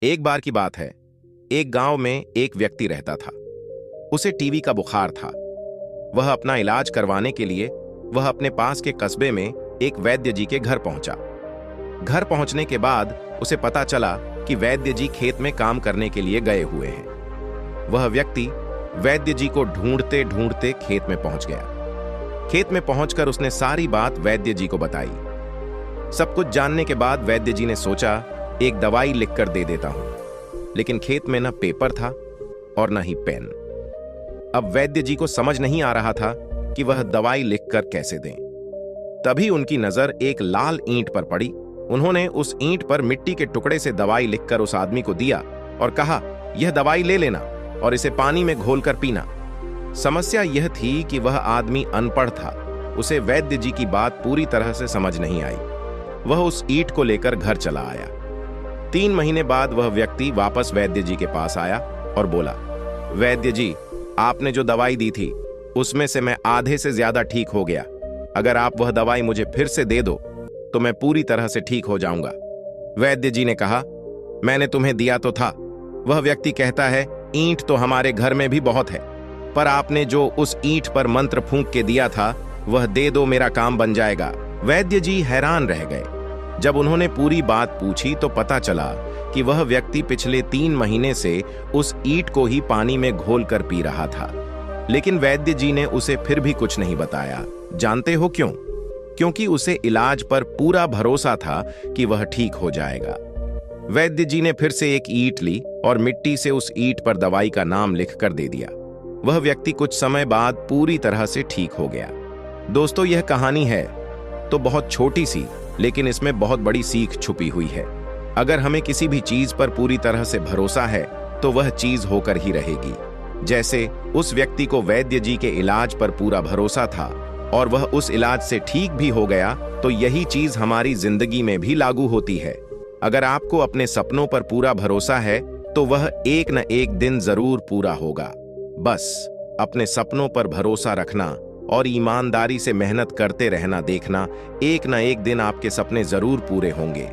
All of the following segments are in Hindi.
एक बार की बात है, एक गांव में एक व्यक्ति रहता था। उसे टीबी का बुखार था। वह अपना इलाज करवाने के लिए वह अपने पास के कस्बे में एक वैद्य जी के घर पहुंचा। घर पहुंचने के बाद उसे पता चला कि वैद्य जी खेत में काम करने के लिए गए हुए हैं। वह व्यक्ति वैद्य जी को ढूंढते ढूंढते खेत में पहुंच गया। खेत में पहुंचकर उसने सारी बात वैद्य जी को बताई। सब कुछ जानने के बाद वैद्य जी ने सोचा, एक दवाई लिखकर दे देता हूं। लेकिन खेत में न पेपर था और न ही पेन। अब वैद्य जी को समझ नहीं आ रहा था कि वह दवाई लिखकर कैसे दें। तभी उनकी नजर एक लाल ईंट पर पड़ी। उन्होंने उस ईंट पर मिट्टी के टुकड़े से दवाई लिखकर उस आदमी को दिया और कहा, यह दवाई ले लेना और इसे पानी में घोलकर पीना। समस्या यह थी कि वह आदमी अनपढ़ था। उसे वैद्य जी की बात पूरी तरह से समझ नहीं आई। वह उस ईंट को लेकर घर चला आया। 3 महीने बाद वह व्यक्ति वापस वैद्य जी के पास आया और बोला, वैद्य जी, आपने जो दवाई दी थी उसमें से मैं आधे से ज्यादा ठीक हो गया। अगर आप वह दवाई मुझे फिर से दे दो तो मैं पूरी तरह से ठीक हो जाऊंगा। वैद्य जी ने कहा, मैंने तुम्हें दिया तो था। वह व्यक्ति कहता है, ईंट तो हमारे घर में भी बहुत है, पर आपने जो उस ईंट पर मंत्र फूंक के दिया था वह दे दो, मेरा काम बन जाएगा। वैद्य जी हैरान रह गए। जब उन्होंने पूरी बात पूछी तो पता चला कि वह व्यक्ति पिछले 3 महीने से उस ईंट को ही पानी में घोलकर पी रहा था। लेकिन वैद्य जी ने उसे फिर भी कुछ नहीं बताया। जानते हो क्यों? क्योंकि उसे इलाज पर पूरा भरोसा था कि वह ठीक हो जाएगा। वैद्य जी ने फिर से एक ईंट ली और मिट्टी से उस ईंट पर दवाई का नाम लिखकर दे दिया। वह व्यक्ति कुछ समय बाद पूरी तरह से ठीक हो गया। दोस्तों, यह कहानी है तो बहुत छोटी सी, लेकिन इसमें बहुत बड़ी सीख छुपी हुई है। अगर हमें किसी भी चीज पर पूरी तरह से भरोसा है तो वह चीज होकर ही रहेगी। जैसे उस व्यक्ति को वैद्य जी के इलाज पर पूरा भरोसा था और वह उस इलाज से ठीक भी हो गया, तो यही चीज हमारी जिंदगी में भी लागू होती है। अगर आपको अपने सपनों पर पूरा भरोसा है तो वह एक न एक दिन जरूर पूरा होगा। बस अपने सपनों पर भरोसा रखना और ईमानदारी से मेहनत करते रहना देखना, एक न एक दिन आपके सपने जरूर पूरे होंगे।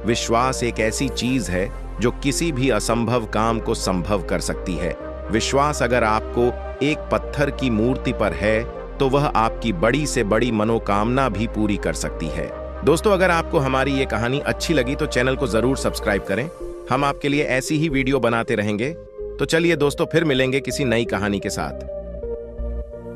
विश्वास एक ऐसी चीज है जो किसी भी असंभव काम को संभव कर सकती है। विश्वास अगर आपको एक पत्थर की मूर्ति पर है तो वह आपकी बड़ी से बड़ी मनोकामना भी पूरी कर सकती है। दोस्तों, अगर आपको हमारी ये कहानी अच्छी लगी तो चैनल को जरूर सब्सक्राइब करें। हम आपके लिए ऐसी ही वीडियो बनाते रहेंगे। तो चलिए दोस्तों, फिर मिलेंगे किसी नई कहानी के साथ।